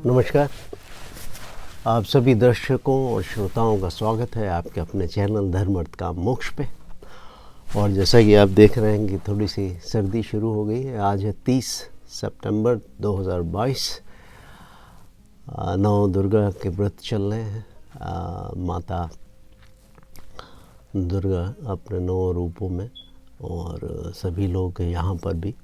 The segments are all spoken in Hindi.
नमस्कार। आप सभी दर्शकों और श्रोताओं का स्वागत है आपके अपने चैनल धर्म अर्थ काम मोक्ष पे। और जैसा कि आप देख रहे हैं कि थोड़ी सी सर्दी शुरू हो गई है। आज है 30 सितंबर 2022। नौ दुर्गा के व्रत चल रहे हैं। माता दुर्गा अपने 9 रूपों में, और सभी लोग यहाँ पर भी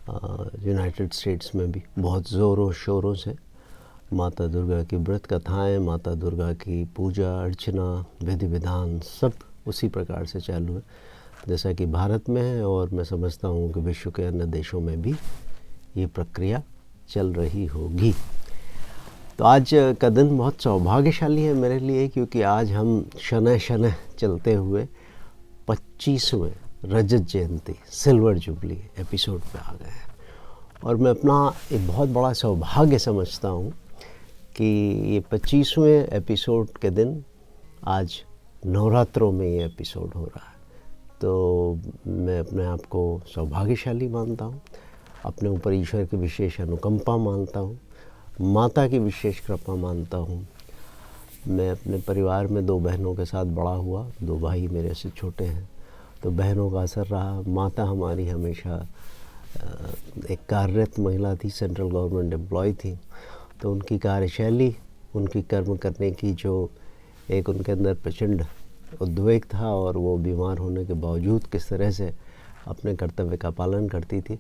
यूनाइटेड स्टेट्स में भी बहुत ज़ोरों शोरों से माता दुर्गा की व्रत कथाएँ, माता दुर्गा की पूजा अर्चना विधि विधान सब उसी प्रकार से चालू है जैसा कि भारत में है, और मैं समझता हूँ कि विश्व के अन्य देशों में भी ये प्रक्रिया चल रही होगी। तो आज का दिन बहुत सौभाग्यशाली है मेरे लिए, क्योंकि आज हम शनैः शनैः चलते हुए 25वें रजत जयंती सिल्वर जुबली एपिसोड पे आ गए हैं। और मैं अपना एक बहुत बड़ा सौभाग्य समझता हूँ कि ये 25वें एपिसोड के दिन आज नवरात्रों में ये एपिसोड हो रहा है। तो मैं अपने आप को सौभाग्यशाली मानता हूँ, अपने ऊपर ईश्वर की विशेष अनुकंपा मानता हूँ, माता की विशेष कृपा मानता हूँ। मैं अपने परिवार में 2 बहनों के साथ बड़ा हुआ, 2 भाई मेरे से छोटे हैं, तो बहनों का असर रहा। माता हमारी हमेशा एक कार्यरत महिला थी, सेंट्रल गवर्नमेंट एम्प्लॉय थी, तो उनकी कार्यशैली, उनकी कर्म करने की जो एक उनके अंदर प्रचंड उद्वेग था, और वो बीमार होने के बावजूद किस तरह से अपने कर्तव्य का पालन करती थी,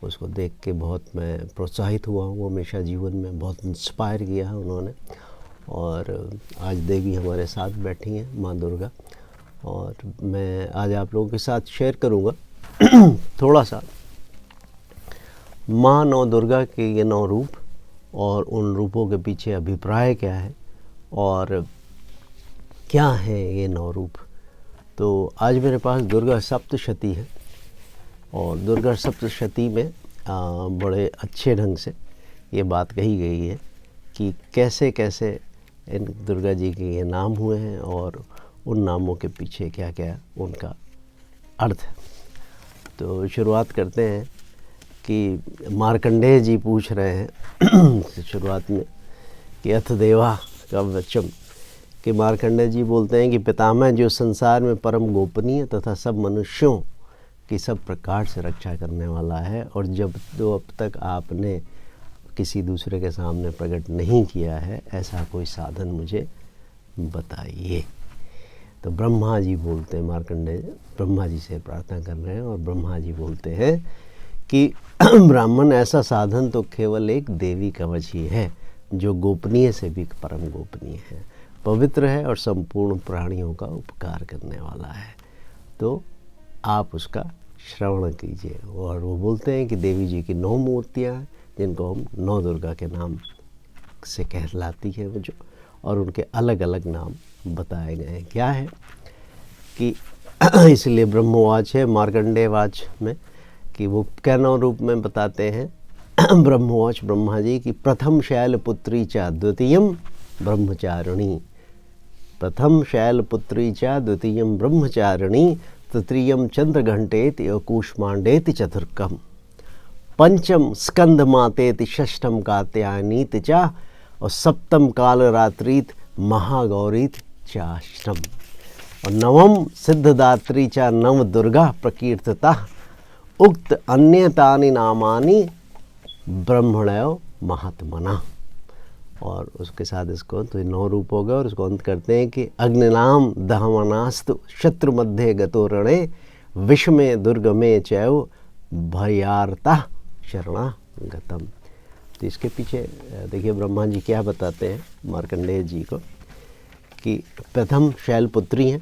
उसको देख के बहुत मैं प्रोत्साहित हुआ हूँ। हमेशा जीवन में बहुत इंस्पायर किया है उन्होंने। और आज देवी हमारे साथ बैठी हैं, माँ दुर्गा, और मैं आज आप लोगों के साथ शेयर करूँगा थोड़ा सा माँ नौ दुर्गा के ये 9 रूप और उन रूपों के पीछे अभिप्राय क्या है और क्या है ये 9 रूप। तो आज मेरे पास दुर्गा सप्तशती है, और दुर्गा सप्तशती में बड़े अच्छे ढंग से ये बात कही गई है कि कैसे कैसे इन दुर्गा जी के ये नाम हुए हैं और उन नामों के पीछे क्या क्या उनका अर्थ है। तो शुरुआत करते हैं कि मार्कंडेय जी पूछ रहे हैं शुरुआत में कि अथ देवा का वचन, कि मार्कंडेय जी बोलते हैं कि पितामह जो संसार में परम गोपनीय तथा सब मनुष्यों की सब प्रकार से रक्षा करने वाला है, और जब तो अब तक आपने किसी दूसरे के सामने प्रकट नहीं किया है, ऐसा कोई साधन मुझे बताइए। तो ब्रह्मा जी बोलते हैं, मार्कंडेय ब्रह्मा जी से प्रार्थना कर रहे हैं, और ब्रह्मा जी बोलते हैं कि ब्राह्मण ऐसा साधन तो केवल एक देवी कवच ही है, जो गोपनीय से भी परम गोपनीय है, पवित्र है और संपूर्ण प्राणियों का उपकार करने वाला है, तो आप उसका श्रवण कीजिए। और वो बोलते हैं कि देवी जी की 9 मूर्तियाँ हैं, जिनको हम 9 दुर्गा के नाम से कहलाती है वो जो, और उनके अलग अलग नाम बताए गए हैं। क्या है कि इसलिए ब्रह्मवाच है मार्कंडेयवाच में कि वो क्या 9 रूप में बताते हैं ब्रह्मवाच ब्रह्मा जी की प्रथम शैलपुत्री च द्वितीयम ब्रह्मचारिणी, प्रथम शैलपुत्री च द्वितीयम ब्रह्मचारिणी, तृतीयम चंद्रघंटेति और कूष्मांडेति चतुर्थम, पंचम स्कंदमातेति षष्ठम कात्यायनीति च और सप्तम कालरात्रीत महागौरीत चाष्टम, और नवम सिद्धदात्री च नव दुर्गा प्रकीर्तिता उक्त अन्यतानि नामानि ब्रह्मणयो महात्मना। और उसके साथ इसको तो 9 रूप हो गए, और उसको अंत करते हैं कि अग्निनाम दहमनास्तु शत्रु मध्य गतो रणे विषमे दुर्गमे चैव भयार्ता शरणागतम। तो इसके पीछे देखिए ब्रह्मा जी क्या बताते हैं मार्कंडेय जी को कि प्रथम शैलपुत्री हैं,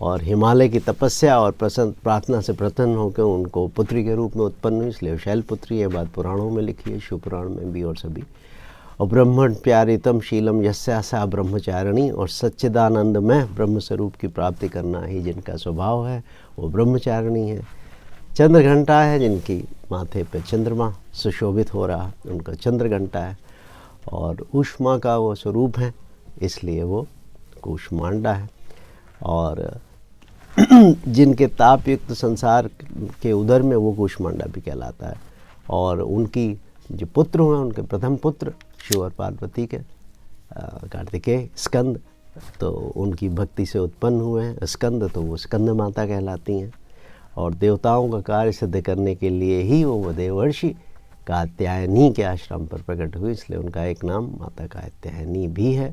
और हिमालय की तपस्या और प्रार्थना से प्रसन्न होकर उनको पुत्री के रूप में उत्पन्न हुई, इसलिए शैलपुत्री ये बात पुराणों में लिखी है, शिव पुराण में भी और सभी। और ब्रह्मण प्यारितम शीलम यस्या ब्रह्मचारिणी, और सच्चिदानंद में ब्रह्म स्वरूप की प्राप्ति करना ही जिनका स्वभाव है वो ब्रह्मचारिणी है। चंद्रघंटा है, जिनकी माथे पे चंद्रमा सुशोभित हो रहा, उनका चंद्रघंटा है, और ऊष्मा का वो स्वरूप है, इसलिए वो कूष्मांडा है। और जिनके ताप युक्त संसार के उदर में वो कूष्मांडा भी कहलाता है। और उनकी जो पुत्र हुए उनके प्रथम पुत्र शिव और पार्वती के, कार्तिकेय स्कंद तो उनकी भक्ति से उत्पन्न हुए हैं, स्कंद तो वो स्कंद माता कहलाती हैं। और देवताओं का कार्य सिद्ध करने के लिए ही वो देवर्षि कात्यायनी के आश्रम पर प्रकट हुई, इसलिए उनका एक नाम माता कात्यायनी भी है।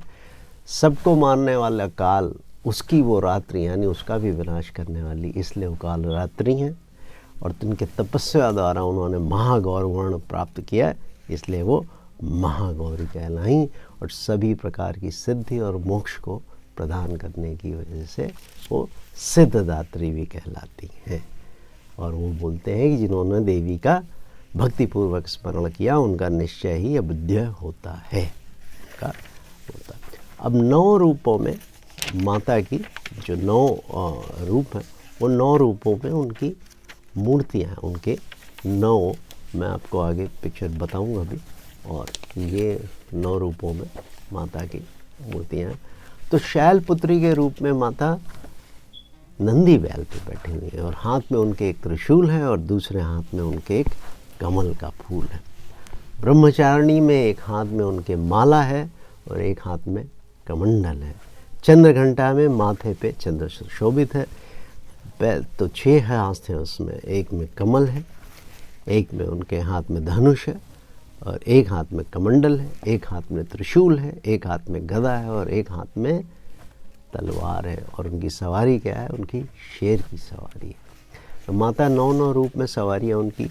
सबको मारने वाला काल, उसकी वो रात्रि यानी उसका भी विनाश करने वाली, इसलिए वो काल रात्रि हैं। और जिनके तपस्या द्वारा उन्होंने महागौर वर्ण प्राप्त किया, इसलिए वो महागौरी कहलाई। और सभी प्रकार की सिद्धि और मोक्ष को प्रदान करने की वजह से वो सिद्धदात्री भी कहलाती हैं। और वो बोलते हैं कि जिन्होंने देवी का भक्तिपूर्वक स्मरण किया उनका निश्चय ही अबुद्ध होता है, उनका होता है। अब 9 रूपों में माता की जो 9 रूप हैं, वो 9 रूपों में उनकी मूर्तियाँ हैं, उनके 9 मैं आपको आगे पिक्चर बताऊंगा अभी। और ये 9 रूपों में माता की मूर्तियाँ हैं। तो शैलपुत्री के रूप में माता नंदी बैल पे बैठी हुई है और हाथ में उनके एक त्रिशूल है और दूसरे हाथ में उनके एक कमल का फूल है। ब्रह्मचारिणी में एक हाथ में उनके माला है और एक हाथ में कमंडल है। चंद्रघंटा में माथे पे चंद्र सुशोभित है। तो 6 हाथ हैं उसमें, एक में कमल है, एक में उनके हाथ में धनुष है और एक हाथ में कमंडल है, एक हाथ में त्रिशूल है, एक हाथ में गदा है और एक हाथ में तलवार है। और उनकी सवारी क्या है? उनकी शेर की सवारी है। तो माता 9 रूप में सवारी है उनकी।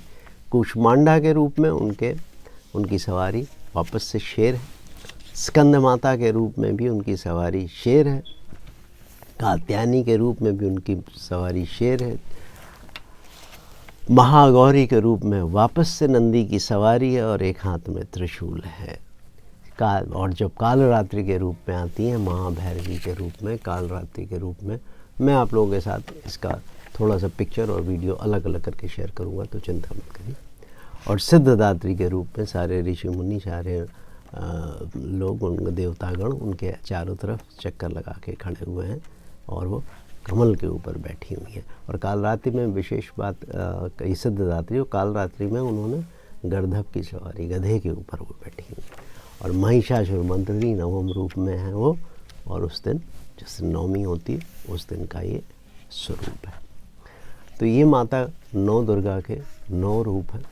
कूष्मांडा के रूप में उनकी सवारी वापस से शेर है। स्कंद माता के रूप में भी उनकी सवारी शेर है। कात्यायनी के रूप में भी उनकी सवारी शेर है। महागौरी के रूप में वापस से नंदी की सवारी है और एक हाथ में त्रिशूल है। और जब कालरात्रि के रूप में आती हैं, महाभैरवी के रूप में, कालरात्रि के रूप में, मैं आप लोगों के साथ इसका थोड़ा सा पिक्चर और वीडियो अलग अलग करके शेयर करूँगा, तो चिंता मत करिए। और सिद्धदात्री के रूप में सारे ऋषि मुनि, सारे लोग, उनके देवतागण उनके चारों तरफ चक्कर लगा के खड़े हुए हैं और वो कमल के ऊपर बैठी हुई है। और कालरात्रि में विशेष बात, सिद्धदात्री, कालरात्रि में उन्होंने गर्दभ की सवारी, गधे के ऊपर वो बैठी हुई है। और महिषासुर मंत्री 9वें रूप में है वो। और उस दिन जिस दिन नवमी होती है उस दिन का ये स्वरूप है। तो ये माता 9 दुर्गा के 9 रूप हैं।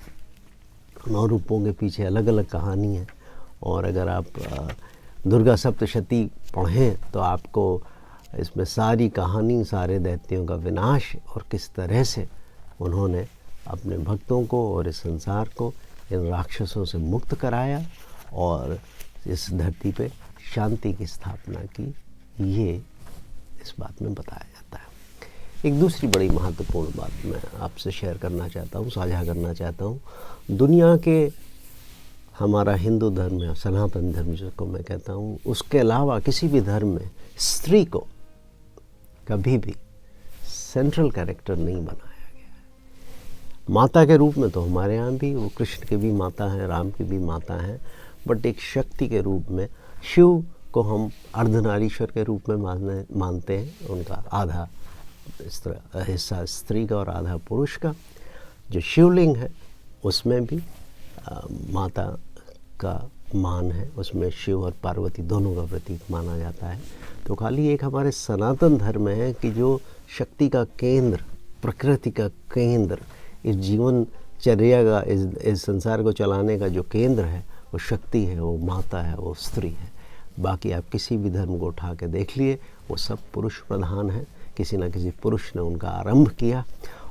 9 रूपों के पीछे अलग अलग कहानी है। और अगर आप दुर्गा सप्तशती पढ़ें तो आपको इसमें सारी कहानी, सारे दैत्यों का विनाश और किस तरह से उन्होंने अपने भक्तों को और इस संसार को इन राक्षसों से मुक्त कराया और इस धरती पे शांति की स्थापना की, ये इस बात में बताया जाता है। एक दूसरी बड़ी महत्वपूर्ण बात मैं आपसे शेयर करना चाहता हूँ, साझा करना चाहता हूँ। दुनिया के, हमारा हिंदू धर्म है, सनातन धर्म जिसको मैं कहता हूँ, उसके अलावा किसी भी धर्म में स्त्री को कभी भी सेंट्रल कैरेक्टर नहीं बनाया गया है। माता के रूप में तो हमारे यहाँ भी वो कृष्ण की भी माता हैं, राम की भी माता हैं, बट एक शक्ति के रूप में शिव को हम अर्धनारीश्वर के रूप में मानते हैं। उनका आधा हिस्सा स्त्री का और आधा पुरुष का। जो शिवलिंग है उसमें भी माता का मान है, उसमें शिव और पार्वती दोनों का प्रतीक माना जाता है। तो खाली एक हमारे सनातन धर्म है कि जो शक्ति का केंद्र, प्रकृति का केंद्र, इस जीवनचर्या का, इस संसार को चलाने का जो केंद्र है वो शक्ति है, वो माता है, वो स्त्री है। बाकी आप किसी भी धर्म को उठा के देख लिए, वो सब पुरुष प्रधान है। किसी न किसी पुरुष ने उनका आरंभ किया।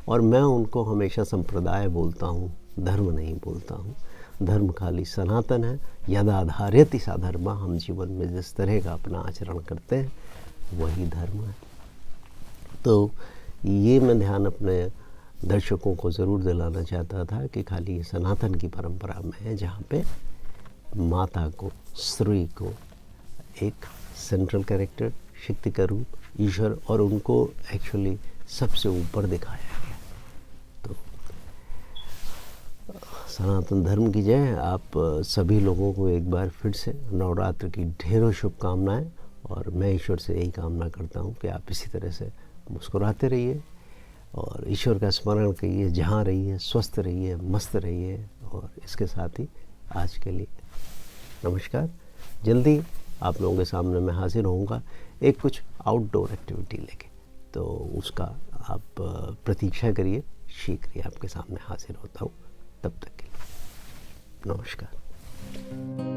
और मैं उनको हमेशा संप्रदाय बोलता हूँ, धर्म नहीं बोलता हूँ। धर्म खाली सनातन है। यदाधार्यति सा धर्म, हम जीवन में जिस तरह का अपना आचरण करते हैं वही धर्म है। तो ये मैं ध्यान अपने दर्शकों को ज़रूर दिलाना चाहता था कि खाली ये सनातन की परंपरा में है, जहाँ पे माता को, स्त्री को एक सेंट्रल कैरेक्टर, शक्ति का रूप, ईश्वर, और उनको एक्चुअली सबसे ऊपर दिखाया गया। तो सनातन धर्म की जय। आप सभी लोगों को एक बार फिर से नवरात्र की ढेरों शुभकामनाएं। और मैं ईश्वर से यही कामना करता हूं कि आप इसी तरह से मुस्कुराते रहिए और ईश्वर का स्मरण करिए, जहाँ रहिए, स्वस्थ रहिए, मस्त रहिए। और इसके साथ ही आज के लिए नमस्कार। जल्दी आप लोगों के सामने मैं हाजिर होऊंगा एक कुछ आउटडोर एक्टिविटी लेके, तो उसका आप प्रतीक्षा करिए, शीघ्र ही आपके सामने हाजिर होता हूँ। तब तक के लिए नमस्कार।